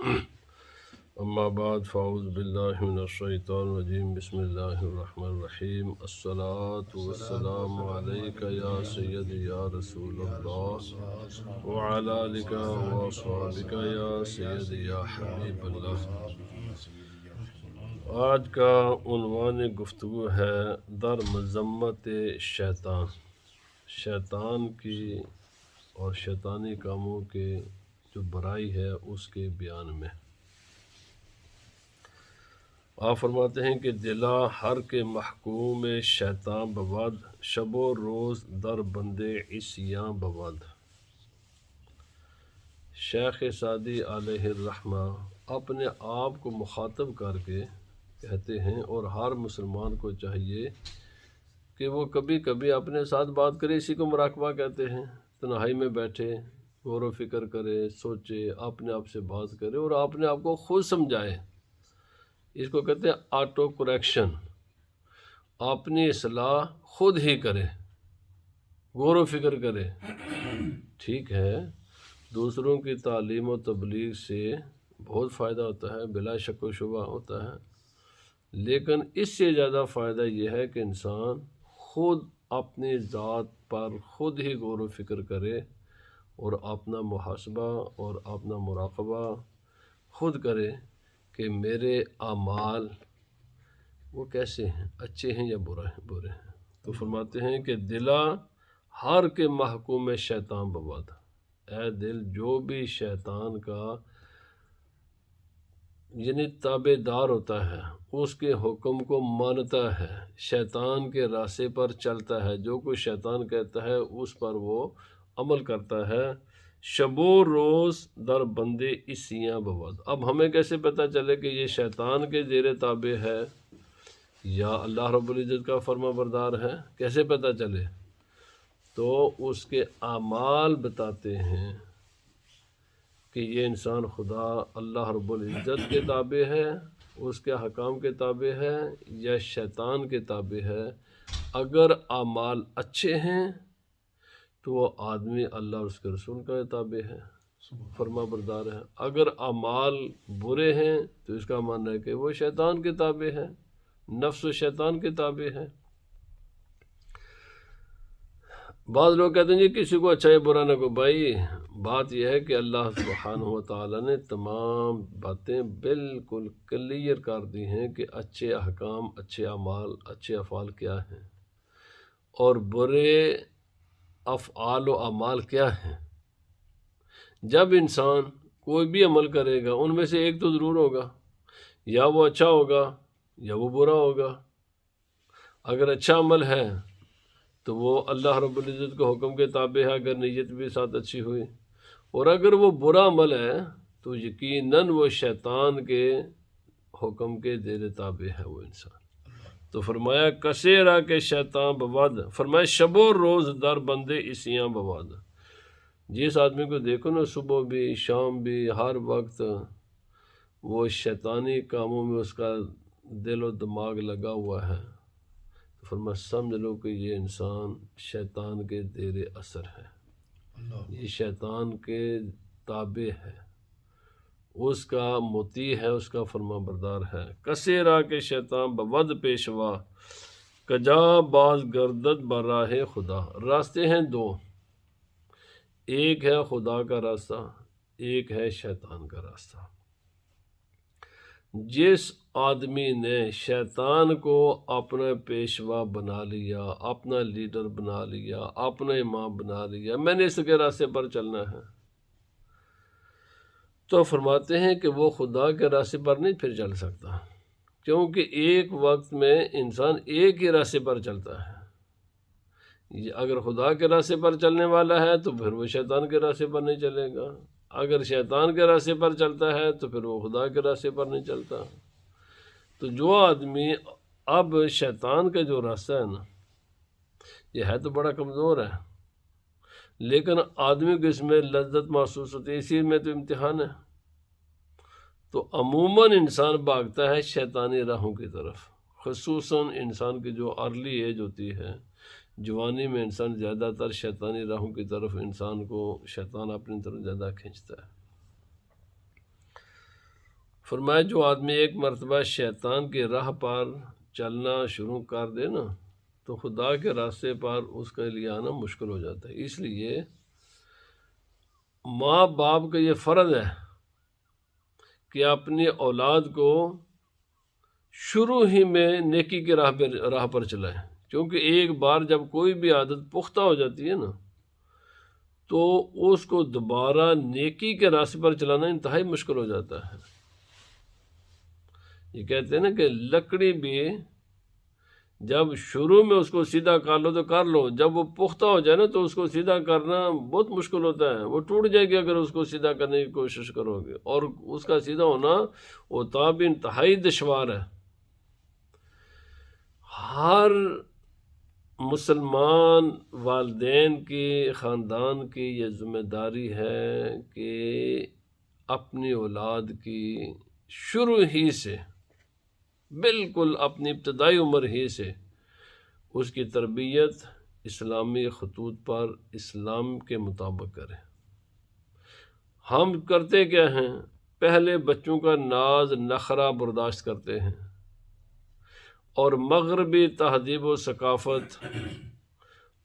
اما بعد فاعوذ باللہ من الشیطان الرجیم بسم اللہ الرحمن الرحیم الصلاة والسلام علیک یا سیدی یا رسول اللہ وعلی آلک واصحابک یا سیدی یا حبیب اللہ۔ آج کا عنوان گفتگو ہے در مذمت شیطان، شیطان کی اور شیطانی کاموں کے جو برائی ہے اس کے بیان میں۔ آپ فرماتے ہیں کہ دلا ہر کے محکوم شیطان بود، شب و روز در بندے عصیاں بود۔ شیخ سعدی علیہ الرحمہ اپنے آپ کو مخاطب کر کے کہتے ہیں، اور ہر مسلمان کو چاہیے کہ وہ کبھی کبھی اپنے ساتھ بات کرے، اسی کو مراقبہ کہتے ہیں۔ تنہائی میں بیٹھے، غور و فکر کرے، سوچے، اپنے آپ سے بات کرے اور اپنے آپ کو خود سمجھائے۔ اس کو کہتے ہیں آٹو کریکشن، اپنی اصلاح خود ہی کرے، غور و فکر کرے۔ ٹھیک ہے، دوسروں کی تعلیم و تبلیغ سے بہت فائدہ ہوتا ہے، بلا شک و شبہ ہوتا ہے، لیکن اس سے زیادہ فائدہ یہ ہے کہ انسان خود اپنی ذات پر خود ہی غور و فکر کرے اور اپنا محاسبہ اور اپنا مراقبہ خود کرے کہ میرے اعمال وہ کیسے ہیں، اچھے ہیں یا برے ہیں۔ تو فرماتے ہیں کہ دلا ہر کے محکوم شیطان بود، اے دل جو بھی شیطان کا یعنی تابع دار ہوتا ہے، اس کے حکم کو مانتا ہے، شیطان کے راستے پر چلتا ہے، جو کچھ شیطان کہتا ہے اس پر وہ عمل کرتا ہے، شب و روز در بندے عصیاں بود۔ اب ہمیں کیسے پتہ چلے کہ یہ شیطان کے زیر تابع ہے یا اللہ رب العزت کا فرما بردار ہے؟ کیسے پتہ چلے؟ تو اس کے اعمال بتاتے ہیں کہ یہ انسان خدا اللہ رب العزت کے تابع ہے، اس کے حکام کے تابع ہے یا شیطان کے تابع ہے۔ اگر اعمال اچھے ہیں تو وہ آدمی اللہ اور اس کے رسول کا تابع ہے، فرما بردار ہے۔ اگر اعمال برے ہیں تو اس کا ماننا ہے کہ وہ شیطان کے تابع ہے، نفس و شیطان کے تابع ہے۔ بعض لوگ کہتے ہیں جی کسی کو اچھا یا برا نہ کو، بھائی بات یہ ہے کہ اللہ سبحانہ و تعالیٰ نے تمام باتیں بالکل کلیئر کر دی ہیں کہ اچھے احکام، اچھے اعمال، اچھے افعال کیا ہیں اور برے افعال و اعمال کیا ہیں۔ جب انسان کوئی بھی عمل کرے گا ان میں سے ایک تو ضرور ہوگا، یا وہ اچھا ہوگا یا وہ برا ہوگا۔ اگر اچھا عمل ہے تو وہ اللہ رب العزت کے حکم کے تابع ہے اگر نیت بھی ساتھ اچھی ہوئی، اور اگر وہ برا عمل ہے تو یقیناً وہ شیطان کے حکم کے زیر تابع ہے وہ انسان۔ تو فرمایا کثیرہ کے شیطان بود، فرمایا شب و روز در بندے عصیاں بود۔ جس آدمی کو دیکھو نا صبح بھی شام بھی ہر وقت وہ شیطانی کاموں میں اس کا دل و دماغ لگا ہوا ہے، تو فرمایا سمجھ لو کہ یہ انسان شیطان کے زیر اثر ہے، یہ شیطان کے تابع ہے، اس کا مطیع ہے، اس کا فرما بردار ہے۔ کثیرہ کے شیطان بود پیشوا، کجا باز گردد براہ خدا۔ راستے ہیں دو، ایک ہے خدا کا راستہ، ایک ہے شیطان کا راستہ۔ جس آدمی نے شیطان کو اپنا پیشوا بنا لیا، اپنا لیڈر بنا لیا، اپنا امام بنا لیا، میں نے اس کے راستے پر چلنا ہے، تو فرماتے ہیں کہ وہ خدا کے راستے پر نہیں پھر چل سکتا، کیونکہ ایک وقت میں انسان ایک ہی راستے پر چلتا ہے۔ اگر خدا کے راستے پر چلنے والا ہے تو پھر وہ شیطان کے راستے پر نہیں چلے گا، اگر شیطان کے راستے پر چلتا ہے تو پھر وہ خدا کے راستے پر نہیں چلتا۔ تو جو آدمی اب شیطان کا جو راستہ ہے نا، یہ ہے تو بڑا کمزور ہے، لیکن آدمی کو اس میں لذت محسوس ہوتی ہے، اسی میں تو امتحان ہے۔ تو عموماً انسان بھاگتا ہے شیطانی راہوں کی طرف، خصوصاً انسان کی جو ارلی ایج ہوتی ہے، جوانی میں انسان زیادہ تر شیطانی راہوں کی طرف انسان کو شیطان اپنی طرف زیادہ کھینچتا ہے۔ فرمایا جو آدمی ایک مرتبہ شیطان کی راہ پر چلنا شروع کر دے نا تو خدا کے راستے پر اس کے لیے آنا مشکل ہو جاتا ہے۔ اس لیے ماں باپ کا یہ فرض ہے کہ اپنی اولاد کو شروع ہی میں نیکی کی راہ پر چلائیں، کیونکہ ایک بار جب کوئی بھی عادت پختہ ہو جاتی ہے نا تو اس کو دوبارہ نیکی کے راستے پر چلانا انتہائی مشکل ہو جاتا ہے۔ یہ کہتے ہیں نا کہ لکڑی بھی جب شروع میں اس کو سیدھا کر لو تو کر لو، جب وہ پختہ ہو جائے نا تو اس کو سیدھا کرنا بہت مشکل ہوتا ہے، وہ ٹوٹ جائے گی اگر اس کو سیدھا کرنے کی کوشش کرو گے، اور اس کا سیدھا ہونا وہ بھی انتہائی دشوار ہے۔ ہر مسلمان والدین کی، خاندان کی یہ ذمہ داری ہے کہ اپنی اولاد کی شروع ہی سے، بالکل اپنی ابتدائی عمر ہی سے اس کی تربیت اسلامی خطوط پر اسلام کے مطابق کریں۔ ہم کرتے کیا ہیں؟ پہلے بچوں کا ناز نخرہ برداشت کرتے ہیں اور مغربی تہذیب و ثقافت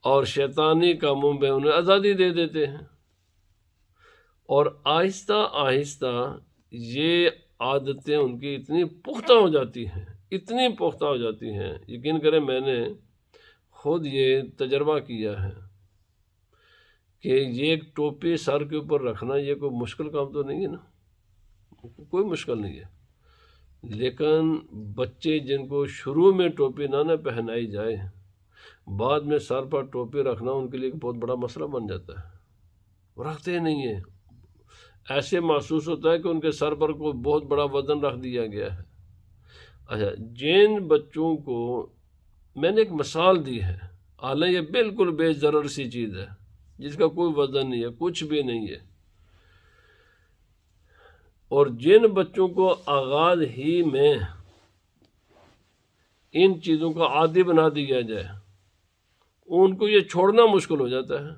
اور شیطانی کاموں میں انہیں آزادی دے دیتے ہیں، اور آہستہ آہستہ یہ عادتیں ان کی اتنی پختہ ہو جاتی ہیں، اتنی پختہ ہو جاتی ہیں، یقین کریں میں نے خود یہ تجربہ کیا ہے کہ یہ ایک ٹوپی سر کے اوپر رکھنا یہ کوئی مشکل کام تو نہیں ہے نا، کوئی مشکل نہیں ہے، لیکن بچے جن کو شروع میں ٹوپی نہ پہنائی جائے، بعد میں سر پر ٹوپی رکھنا ان کے لیے ایک بہت بڑا مسئلہ بن جاتا ہے، وہ رکھتے ہی نہیں ہیں، ایسے محسوس ہوتا ہے کہ ان کے سر پر کوئی بہت بڑا وزن رکھ دیا گیا ہے۔ اچھا، جن بچوں کو میں نے ایک مثال دی ہے، حالانکہ یہ بالکل بے ضرر سی چیز ہے جس کا کوئی وزن نہیں ہے، کچھ بھی نہیں ہے، اور جن بچوں کو آغاز ہی میں ان چیزوں کا عادی بنا دیا جائے ان کو یہ چھوڑنا مشکل ہو جاتا ہے۔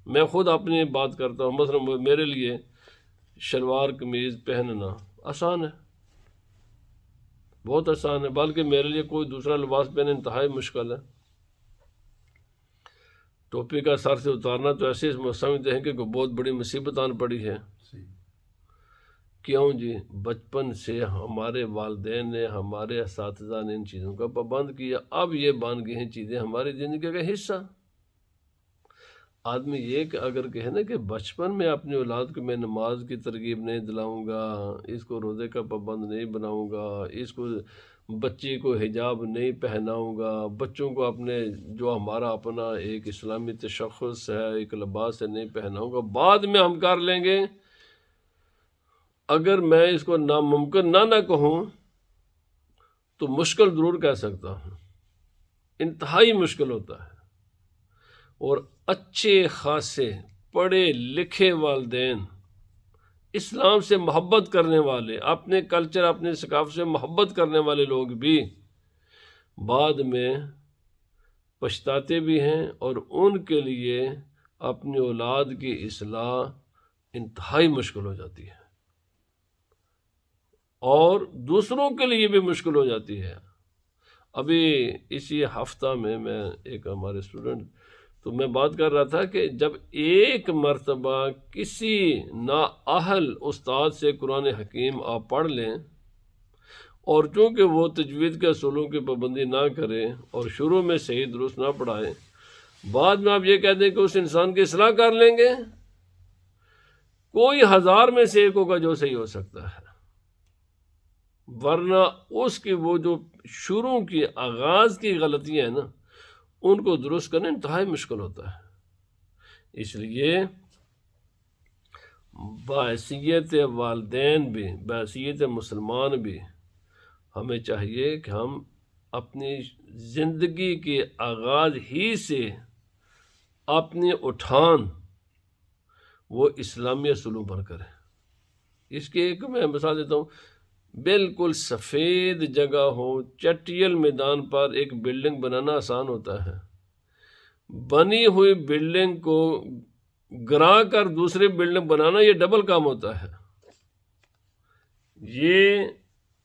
میں خود اپنی بات کرتا ہوں، مثلا میرے لیے شلوار قمیض پہننا آسان ہے، بہت آسان ہے، بلکہ میرے لیے کوئی دوسرا لباس پہننا انتہائی مشکل ہے۔ ٹوپی کا سر سے اتارنا تو ایسے سمجھتے ہیں کہ کوئی بہت بڑی مصیبت آن پڑی ہے۔ کیوں جی؟ بچپن سے ہمارے والدین نے، ہمارے اساتذہ نے ان چیزوں کا پابند کیا، اب یہ بن گئی ہیں چیزیں ہماری زندگی کا حصہ۔ آدمی یہ کہ اگر کہے نا کہ بچپن میں اپنی اولاد کو میں نماز کی ترغیب نہیں دلاؤں گا، اس کو روزے کا پابند نہیں بناؤں گا، اس کو بچی کو حجاب نہیں پہناؤں گا، بچوں کو اپنے جو ہمارا اپنا ایک اسلامی تشخص ہے، ایک لباس ہے، نہیں پہناؤں گا، بعد میں ہم کر لیں گے، اگر میں اس کو ناممکن نہ کہوں تو مشکل ضرور کہہ سکتا ہوں، انتہائی مشکل ہوتا ہے۔ اور اچھے خاصے پڑھے لکھے والدین، اسلام سے محبت کرنے والے، اپنے کلچر اپنے ثقافت سے محبت کرنے والے لوگ بھی بعد میں پچھتاتے بھی ہیں، اور ان کے لیے اپنی اولاد کی اصلاح انتہائی مشکل ہو جاتی ہے، اور دوسروں کے لیے بھی مشکل ہو جاتی ہے۔ ابھی اسی ہفتہ میں ایک ہمارے اسٹوڈنٹ تو میں بات کر رہا تھا کہ جب ایک مرتبہ کسی نااہل استاد سے قرآن حکیم آپ پڑھ لیں، اور چونکہ وہ تجوید کے اصولوں کی پابندی نہ کرے اور شروع میں صحیح درست نہ پڑھائے، بعد میں آپ یہ کہہ دیں کہ اس انسان کی اصلاح کر لیں گے، کوئی 1000 میں سے ایک ہوگا جو صحیح ہو سکتا ہے، ورنہ اس کی وہ جو شروع کی آغاز کی غلطیاں ہیں نا ان کو درست کرنا انتہائی مشکل ہوتا ہے۔ اس لیے بحیثیت والدین بھی، بحیثیت مسلمان بھی، ہمیں چاہیے کہ ہم اپنی زندگی کے آغاز ہی سے اپنی اٹھان وہ اسلامی اصولوں پر کریں۔ اس کے ایک میں مثال دیتا ہوں، بالکل سفید جگہ ہو، چٹیل میدان پر ایک بلڈنگ بنانا آسان ہوتا ہے، بنی ہوئی بلڈنگ کو گرا کر دوسری بلڈنگ بنانا یہ ڈبل کام ہوتا ہے۔ یہ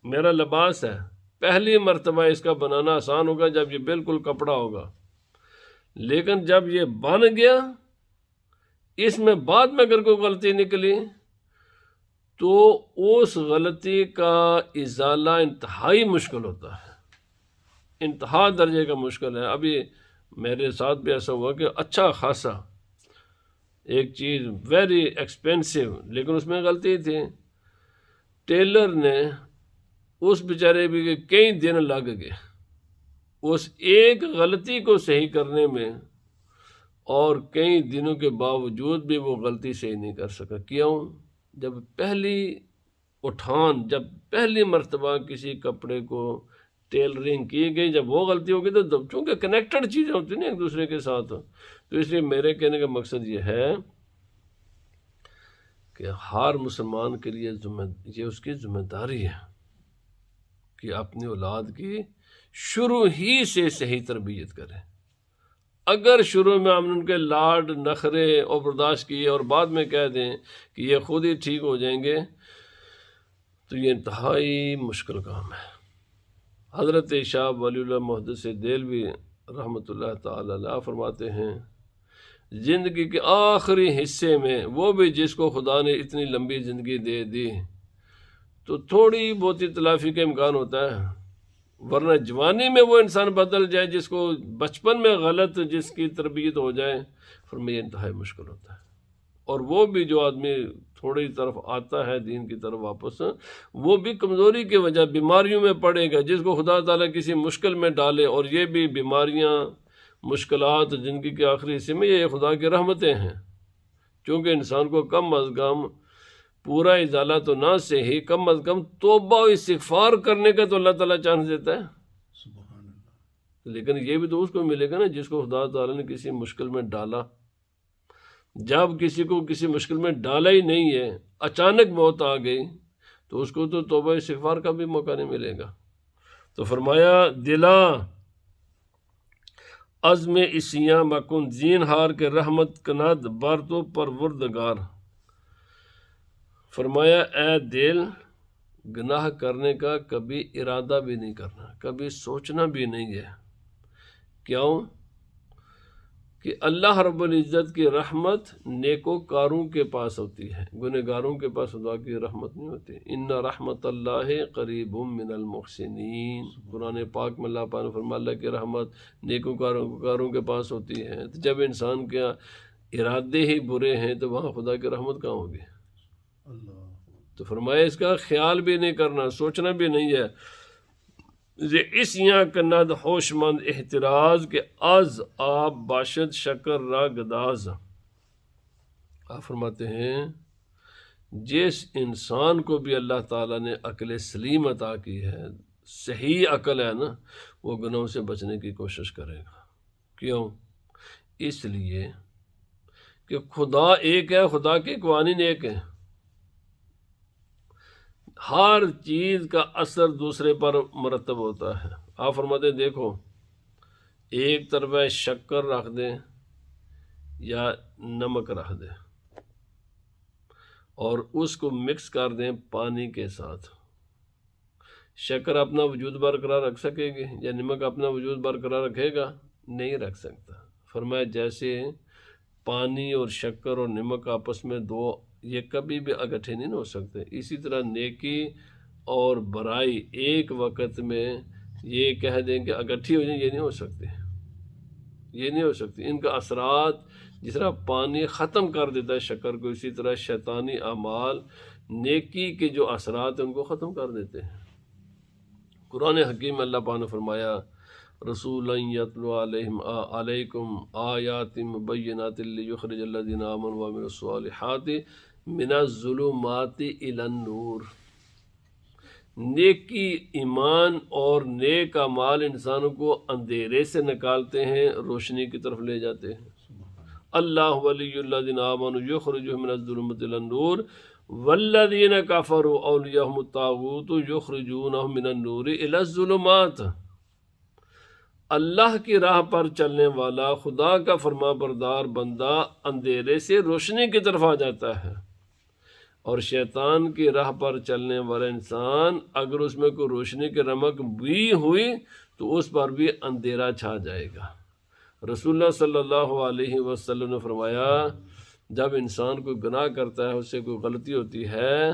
میرا لباس ہے، پہلی مرتبہ اس کا بنانا آسان ہوگا جب یہ بالکل کپڑا ہوگا، لیکن جب یہ بن گیا اس میں بعد میں اگر کوئی غلطی نکلی تو اس غلطی کا ازالہ انتہائی مشکل ہوتا ہے، انتہا درجے کا مشکل ہے۔ ابھی میرے ساتھ بھی ایسا ہوا کہ اچھا خاصا ایک چیز ویری ایکسپینسو، لیکن اس میں غلطی تھی، ٹیلر نے اس بیچارے بھی کئی دن لگ گئے اس ایک غلطی کو صحیح کرنے میں، اور کئی دنوں کے باوجود بھی وہ غلطی صحیح نہیں کر سکا۔ کیوں؟ جب پہلی مرتبہ کسی کپڑے کو ٹیلرنگ کی گئی، جب وہ غلطی ہوگی تو چونکہ کنیکٹڈ چیزیں ہوتی ہیں نا ایک دوسرے کے ساتھ، تو اس لیے میرے کہنے کا مقصد یہ ہے کہ ہر مسلمان کے لیے یہ اس کی ذمہ داری ہے کہ اپنی اولاد کی شروع ہی سے صحیح تربیت کرے۔ اگر شروع میں ہم نے ان کے لاڈ نخرے اور برداشت کیے اور بعد میں کہہ دیں کہ یہ خود ہی ٹھیک ہو جائیں گے تو یہ انتہائی مشکل کام ہے۔ حضرت شاہ ولی اللہ محدث دہلوی رحمۃ اللہ تعالی علیہ فرماتے ہیں، زندگی کے آخری حصے میں وہ بھی جس کو خدا نے اتنی لمبی زندگی دے دی تو تھوڑی بہت تلافی کا امکان ہوتا ہے، ورنہ جوانی میں وہ انسان بدل جائے جس کو بچپن میں غلط جس کی تربیت ہو جائے، فرمایا انتہائی مشکل ہوتا ہے۔ اور وہ بھی جو آدمی تھوڑی طرف آتا ہے دین کی طرف واپس، وہ بھی کمزوری کی وجہ بیماریوں میں پڑے گا، جس کو خدا تعالیٰ کسی مشکل میں ڈالے، اور یہ بھی بیماریاں مشکلات زندگی کے آخری حصے میں یہ خدا کی رحمتیں ہیں، چونکہ انسان کو کم از کم پورا ازالہ تو نہ سے ہی کم از کم توبہ و استغفار کرنے کا تو اللہ تعالیٰ چانس دیتا ہے۔ سبحان اللہ۔ لیکن یہ بھی تو اس کو ملے گا نا جس کو خدا تعالیٰ نے کسی مشکل میں ڈالا۔ جب کسی کو کسی مشکل میں ڈالا ہی نہیں ہے، اچانک موت آ گئی تو اس کو تو توبہ استغفار کا بھی موقع نہیں ملے گا۔ تو فرمایا دلا عزم اسیاں مکن زین ہار کے رحمت کند بر تو پروردگار، فرمایا اے دل گناہ کرنے کا کبھی ارادہ بھی نہیں کرنا، کبھی سوچنا بھی نہیں ہے۔ کیوں؟ کہ اللہ رب العزت کی رحمت نیکوکاروں کے پاس ہوتی ہے، گنہگاروں کے پاس خدا کی رحمت نہیں ہوتی۔ ان رحمت اللہ قریب من المحسنین، قرآن پاک میں اللہ پاک نے فرمایا اللہ کی رحمت نیکوکاروں کے پاس ہوتی ہے۔ تو جب انسان کے ارادے ہی برے ہیں تو وہاں خدا کی رحمت کہاں ہوگی؟ اللہ۔ تو فرمایا اس کا خیال بھی نہیں کرنا، سوچنا بھی نہیں ہے۔ اس یہاں کند ہوش مند احتراز کے از آب باشد شکر را گداز، آپ فرماتے ہیں جس انسان کو بھی اللہ تعالیٰ نے عقل سلیم عطا کی ہے، صحیح عقل ہے نا، وہ گناہوں سے بچنے کی کوشش کرے گا۔ کیوں؟ اس لیے کہ خدا ایک ہے، خدا کے قوانین ایک ہیں، ہر چیز کا اثر دوسرے پر مرتب ہوتا ہے۔ آپ فرماتے ہیں دیکھو ایک طرف شکر رکھ دیں یا نمک رکھ دیں اور اس کو مکس کر دیں پانی کے ساتھ، شکر اپنا وجود برقرار رکھ سکے گی یا نمک اپنا وجود برقرار رکھے گا؟ نہیں رکھ سکتا۔ فرمایا جیسے پانی اور شکر اور نمک آپس میں دو یہ کبھی بھی اکٹھے نہیں ہو سکتے، اسی طرح نیکی اور برائی ایک وقت میں یہ کہہ دیں کہ اکٹھی ہو جائیں، یہ نہیں ہو سکتے، یہ نہیں ہو سکتی۔ ان کا اثرات جس طرح پانی ختم کر دیتا ہے شکر کو، اسی طرح شیطانی اعمال نیکی کے جو اثرات ہیں ان کو ختم کر دیتے ہیں۔ قرآن حکیم میں اللہ پاک نے فرمایا رسولا یتلو علیکم آیات مبینات لیخرج الذین آمنوا وعملوا الصالحات من الظلمات الی النور، نیکی ایمان اور نیک اعمال انسانوں کو اندھیرے سے نکالتے ہیں، روشنی کی طرف لے جاتے ہیں۔ اللہ ولی الذین آمنوا یخرجهم من الظلمات الی النور والذین کفروا اولیاءهم الطاغوت یخرجونهم من النور الی الظلمات، اللہ کی راہ پر چلنے والا خدا کا فرما بردار بندہ اندھیرے سے روشنی کی طرف آ جاتا ہے، اور شیطان کی راہ پر چلنے والا انسان اگر اس میں کوئی روشنی کی رمق بھی ہوئی تو اس پر بھی اندھیرا چھا جائے گا۔ رسول اللہ صلی اللہ علیہ وسلم نے فرمایا جب انسان کوئی گناہ کرتا ہے، اس سے کوئی غلطی ہوتی ہے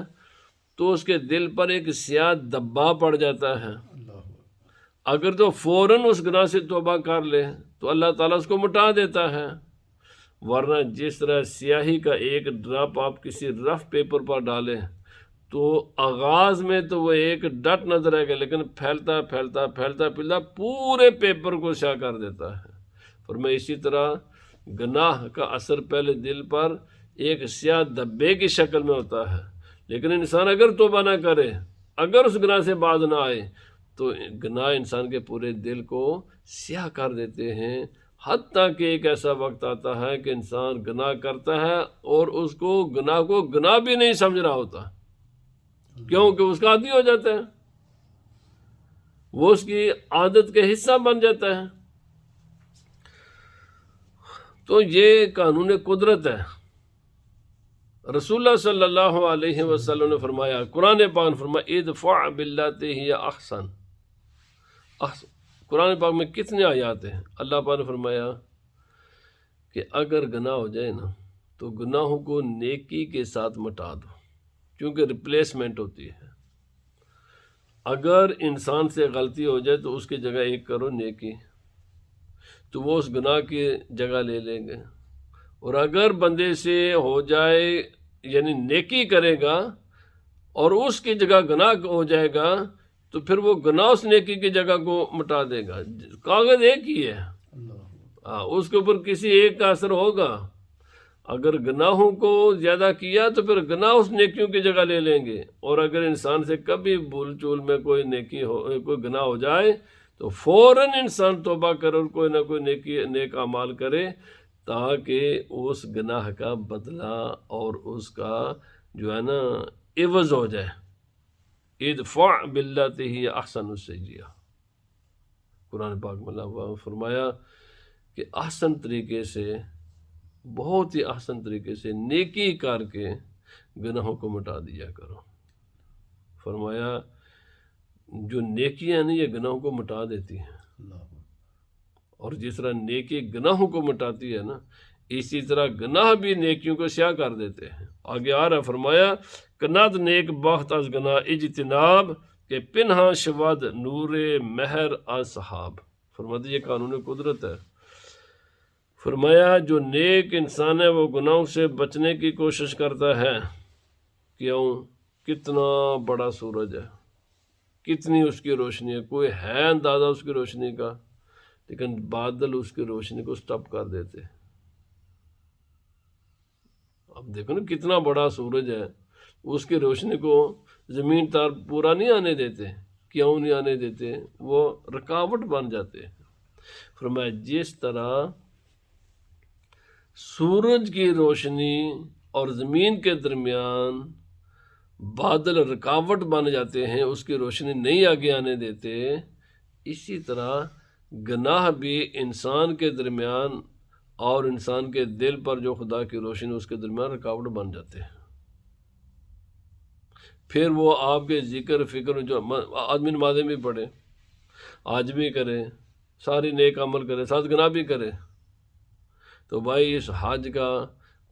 تو اس کے دل پر ایک سیاہ دبا پڑ جاتا ہے۔ اللہ اگر تو فوراً اس گناہ سے توبہ کر لے تو اللہ تعالیٰ اس کو مٹا دیتا ہے، ورنہ جس طرح سیاہی کا ایک ڈراپ آپ کسی رف پیپر پر ڈالیں تو آغاز میں تو وہ ایک ڈٹ نظر آئے گا، لیکن پھیلتا پھیلتا پھیلتا پھیلتا پورے پیپر کو سیاہ کر دیتا ہے۔ اور میں اسی طرح گناہ کا اثر پہلے دل پر ایک سیاہ دبے کی شکل میں ہوتا ہے، لیکن انسان اگر توبہ نہ کرے، اگر اس گناہ سے باز نہ آئے تو گناہ انسان کے پورے دل کو سیاہ کر دیتے ہیں، حتیٰ کہ ایک ایسا وقت آتا ہے کہ انسان گناہ کرتا ہے اور اس کو گناہ بھی نہیں سمجھ رہا ہوتا، کیونکہ اس کا عادی ہو جاتا ہے، وہ اس کی عادت کا حصہ بن جاتا ہے۔ تو یہ قانون قدرت ہے۔ رسول اللہ صلی اللہ علیہ وسلم نے فرمایا، قرآن پاک نے فرمایا ادفع باللتی ہی احسن۔ قرآن پاک میں کتنے آیات ہیں؟ اللہ پاک نے فرمایا کہ اگر گناہ ہو جائے نا تو گناہوں کو نیکی کے ساتھ مٹا دو، کیونکہ ریپلیسمنٹ ہوتی ہے۔ اگر انسان سے غلطی ہو جائے تو اس کی جگہ ایک کرو نیکی، تو وہ اس گناہ کی جگہ لے لیں گے۔ اور اگر بندے سے ہو جائے یعنی نیکی کرے گا اور اس کی جگہ گناہ ہو جائے گا تو پھر وہ گناہ اس نیکی کی جگہ کو مٹا دے گا۔ کاغذ ایک ہی ہے، اس کے اوپر کسی ایک کا اثر ہوگا۔ اگر گناہوں کو زیادہ کیا تو پھر گناہ اس نیکیوں کی جگہ لے لیں گے، اور اگر انسان سے کبھی بھول چول میں کوئی گناہ ہو جائے تو فوراً انسان توبہ کرے اور کوئی نہ کوئی نیک اعمال کرے، تاکہ اس گناہ کا بدلہ اور اس کا جو ہے نا عوض ہو جائے۔ ادفع باللتی ہی احسن السیئۃ، قرآن پاک میں اللہ نے فرمایا کہ احسن طریقے سے، بہت ہی احسن طریقے سے نیکی کر کے گناہوں کو مٹا دیا کرو۔ فرمایا جو نیکیاں ہیں یہ گناہوں کو مٹا دیتی ہیں، اور جس طرح نیکی گناہوں کو مٹاتی ہے نا، اسی طرح گناہ بھی نیکیوں کو سیاہ کر دیتے ہیں۔ آگے آ رہا فرمایا کناد نیک بخت از گناہ اجتناب کہ پنہا شود نور مہر اصحاب۔ فرماتے یہ قانون قدرت ہے۔ فرمایا جو نیک انسان ہے وہ گناہوں سے بچنے کی کوشش کرتا ہے۔ کیوں؟ کتنا بڑا سورج ہے، کتنی اس کی روشنی ہے، کوئی ہے اندازہ اس کی روشنی کا، لیکن بادل اس کی روشنی کو سٹپ کر دیتے۔ اب دیکھو نا کتنا بڑا سورج ہے، اس کی روشنی کو زمین تار پورا نہیں آنے دیتے۔ کیوں نہیں آنے دیتے؟ وہ رکاوٹ بن جاتے ہیں۔ فرمایا جس طرح سورج کی روشنی اور زمین کے درمیان بادل رکاوٹ بن جاتے ہیں، اس کی روشنی نہیں آگے آنے دیتے، اسی طرح گناہ بھی انسان کے درمیان اور انسان کے دل پر جو خدا کی روشنی اس کے درمیان رکاوٹ بن جاتے ہیں۔ پھر وہ آپ کے ذکر فکر جو آدمی نمازیں بھی پڑھے، آج بھی کرے، ساری نیک عمل کرے، ساتھ گناہ بھی کرے، تو بھائی اس حج کا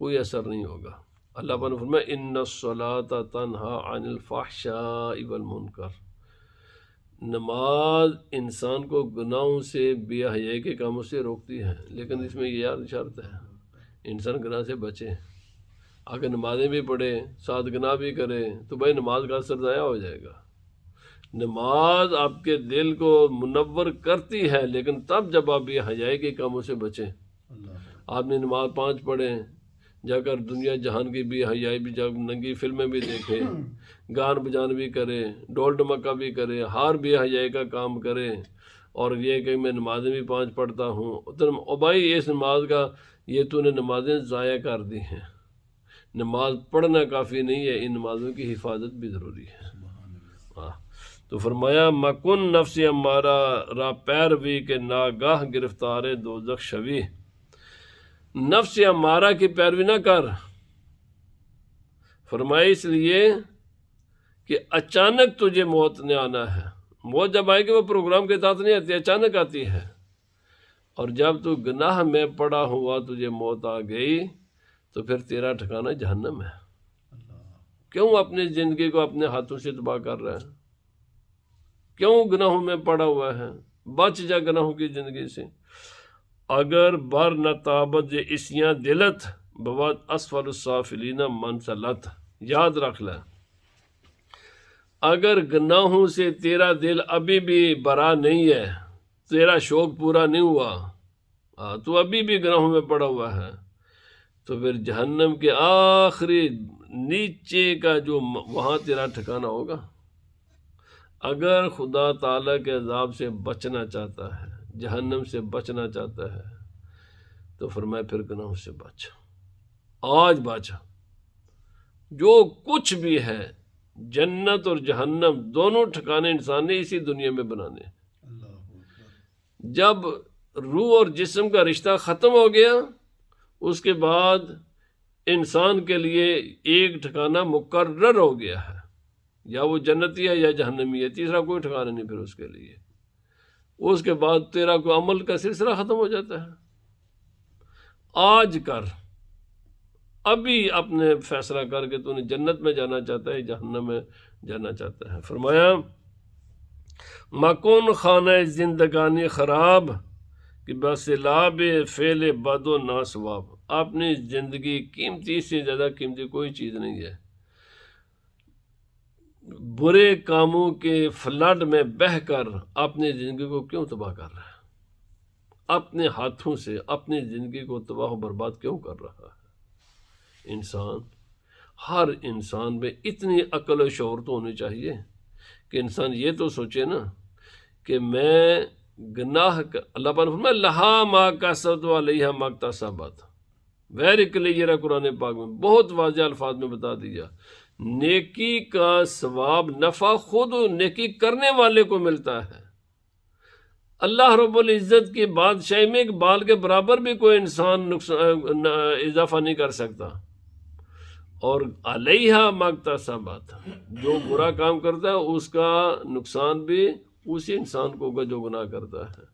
کوئی اثر نہیں ہوگا۔ اللہ پاک نے فرمایا ان الصلاۃ تنہا عن الفحشاء والمنکر، نماز انسان کو گناہوں سے، بے حیائی کے کاموں سے روکتی ہے، لیکن اس میں یہ یاد شرط ہے انسان گناہ سے بچے۔ اگر نمازیں بھی پڑھے ساتھ گناہ بھی کرے تو بھائی نماز کا اثر ضائع ہو جائے گا۔ نماز آپ کے دل کو منور کرتی ہے، لیکن تب جب آپ بے حیائی کے کاموں سے بچیں۔ آپ نے نماز 5 پڑھیں، جا کر دنیا جہان کی بھی حیائی بھی، جب ننگی فلمیں بھی دیکھے، گان بجان بھی کرے، ڈول ڈمکا بھی کرے، ہار بھی حیائی کا کام کرے، اور یہ کہ میں نمازیں بھی 5 پڑھتا ہوں، او بھائی اس نماز کا یہ تو نے نمازیں ضائع کر دی ہیں۔ نماز پڑھنا کافی نہیں ہے، ان نمازوں کی حفاظت بھی ضروری ہے۔ تو فرمایا مکن نفس امارا را پیروی کے ناگاہ گرفتار دوزخ شوی، نفس امارہ کی پیروی نہ کر۔ فرمایا اس لیے کہ اچانک تجھے موت نے آنا ہے. موت جب آئے گی وہ پروگرام کے تحت نہیں آتی، اچانک آتی ہے. اور جب تو گناہ میں پڑا ہوا تجھے موت آ گئی تو پھر تیرا ٹھکانہ جہنم ہے. کیوں اپنی زندگی کو اپنے ہاتھوں سے تباہ کر رہا ہے؟ کیوں گناہوں میں پڑا ہوا ہے؟ بچ جا گناہوں کی زندگی سے. اگر بر نتابت یہ اسیاں دلت بواد اسفل السافلین منسلت. یاد رکھ لے، اگر گناہوں سے تیرا دل ابھی بھی برا نہیں ہے، تیرا شوق پورا نہیں ہوا، تو ابھی بھی گناہوں میں پڑا ہوا ہے، تو پھر جہنم کے آخری نیچے کا جو وہاں تیرا ٹھکانہ ہوگا. اگر خدا تعالیٰ کے عذاب سے بچنا چاہتا ہے، جہنم سے بچنا چاہتا ہے، تو فرمایا پھر گناہوں سے بچ. آج بچ. جو کچھ بھی ہے، جنت اور جہنم دونوں ٹھکانے انسان نے اسی دنیا میں بنانے. جب روح اور جسم کا رشتہ ختم ہو گیا، اس کے بعد انسان کے لیے ایک ٹھکانہ مقرر ہو گیا ہے، یا وہ جنتی ہے یا جہنمی ہے، تیسرا کوئی ٹھکانہ نہیں پھر اس کے لیے. اس کے بعد تیرا کوئی عمل کا سلسلہ ختم ہو جاتا ہے. آج کر، ابھی اپنے فیصلہ کر کے تو نے جنت میں جانا چاہتا ہے، جہنم میں جانا چاہتا ہے. فرمایا مکن خانہ زندگانی خراب کہ بس لاب فعل بد و ناسواب. اپنی زندگی قیمتی سے زیادہ قیمتی کوئی چیز نہیں ہے. برے کاموں کے فلڈ میں بہہ کر اپنی زندگی کو کیوں تباہ کر رہا ہے؟ اپنے ہاتھوں سے اپنی زندگی کو تباہ و برباد کیوں کر رہا ہے؟ انسان، ہر انسان میں اتنی عقل و شعور تو ہونی چاہیے کہ انسان یہ تو سوچے نا کہ میں گناہ اللہ پاک نے فرمایا لہا ما کسبت و علیہا ما اکتسبت. ویری کلیئر قرآن پاک میں بہت واضح الفاظ میں بتا دیا. نیکی کا ثواب نفع خود نیکی کرنے والے کو ملتا ہے. اللہ رب العزت کی بادشاہی میں ایک بال کے برابر بھی کوئی انسان اضافہ نہیں کر سکتا. اور علیہا ما اکتسبت، جو برا کام کرتا ہے اس کا نقصان بھی اسی انسان کو ہوگا جو گناہ کرتا ہے.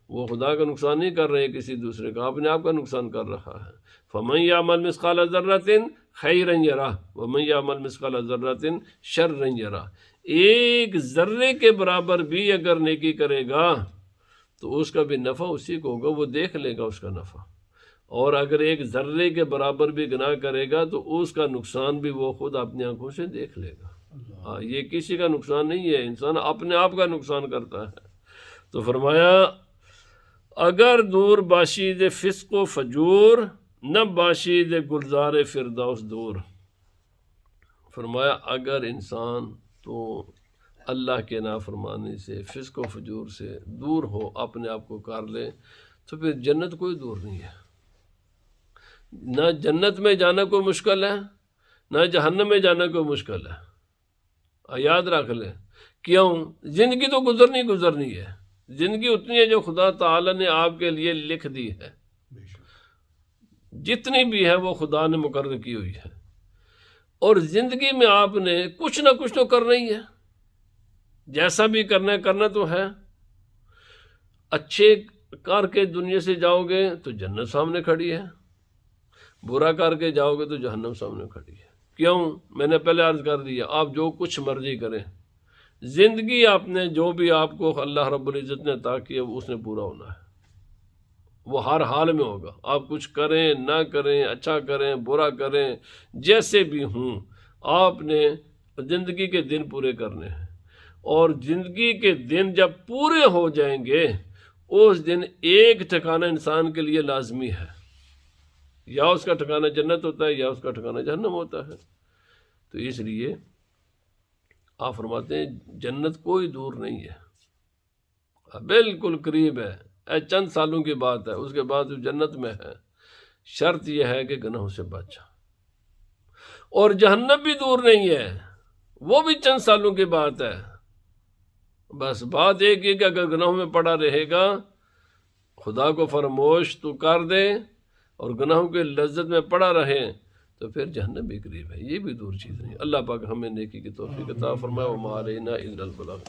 وہ خدا کا نقصان نہیں کر رہے کسی دوسرے کا، اپنے آپ کا نقصان کر رہا ہے. فمن یعمل مثقال ذرۃ خیرا یرہ ومن یعمل مثقال ذرۃ شرا یرہ. ایک ذرے کے برابر بھی اگر نیکی کرے گا تو اس کا بھی نفع اسی کو ہوگا، وہ دیکھ لے گا اس کا نفع. اور اگر ایک ذرے کے برابر بھی گناہ کرے گا تو اس کا نقصان بھی وہ خود اپنی آنکھوں سے دیکھ لے گا. یہ کسی کا نقصان نہیں ہے، انسان اپنے آپ کا نقصان کرتا ہے. تو فرمایا اگر دور باشید فسق و فجور نہ باشید گلزار فردوس دور. فرمایا اگر انسان تو اللہ کے نافرمانی سے، فسق و فجور سے دور ہو، اپنے آپ کو کر لے، تو پھر جنت کوئی دور نہیں ہے. نہ جنت میں جانا کوئی مشکل ہے، نہ جہنم میں جانا کوئی مشکل ہے. یاد رکھ لیں. کیوں؟ زندگی تو گزرنی ہے. زندگی اتنی ہے جو خدا تعالی نے آپ کے لیے لکھ دی ہے، جتنی بھی ہے وہ خدا نے مقرر کی ہوئی ہے. اور زندگی میں آپ نے کچھ نہ کچھ تو کرنا ہی ہے. جیسا بھی کرنا تو ہے. اچھے کر کے دنیا سے جاؤ گے تو جنت سامنے کھڑی ہے، برا کر کے جاؤ گے تو جہنم سامنے کھڑی ہے. کیوں؟ میں نے پہلے عرض کر دیا، آپ جو کچھ مرضی کریں، زندگی آپ نے جو بھی آپ کو اللہ رب العزت نے عطا کیا اس نے پورا ہونا ہے. وہ ہر حال میں ہوگا. آپ کچھ کریں نہ کریں، اچھا کریں برا کریں، جیسے بھی ہوں، آپ نے زندگی کے دن پورے کرنے ہیں. اور زندگی کے دن جب پورے ہو جائیں گے، اس دن ایک ٹھکانہ انسان کے لیے لازمی ہے، یا اس کا ٹھکانہ جنت ہوتا ہے یا اس کا ٹھکانہ جہنم ہوتا ہے. تو اس لیے آپ فرماتے ہیں جنت کوئی دور نہیں ہے، بالکل قریب ہے. چند سالوں کی بات ہے، اس کے بعد جو جنت میں ہے. شرط یہ ہے کہ گناہوں سے بچ. اور جہنم بھی دور نہیں ہے، وہ بھی چند سالوں کی بات ہے. بس بات ایک ہی کہ اگر گناہوں میں پڑا رہے گا، خدا کو فراموش تو کر دے اور گناہوں کے لذت میں پڑا رہے تو پھر جہنم بھی قریب ہے، یہ بھی دور چیز نہیں۔ اللہ پاک ہمیں نیکی کی توفیق عطا فرمائے، وما علینا الا البلاغ۔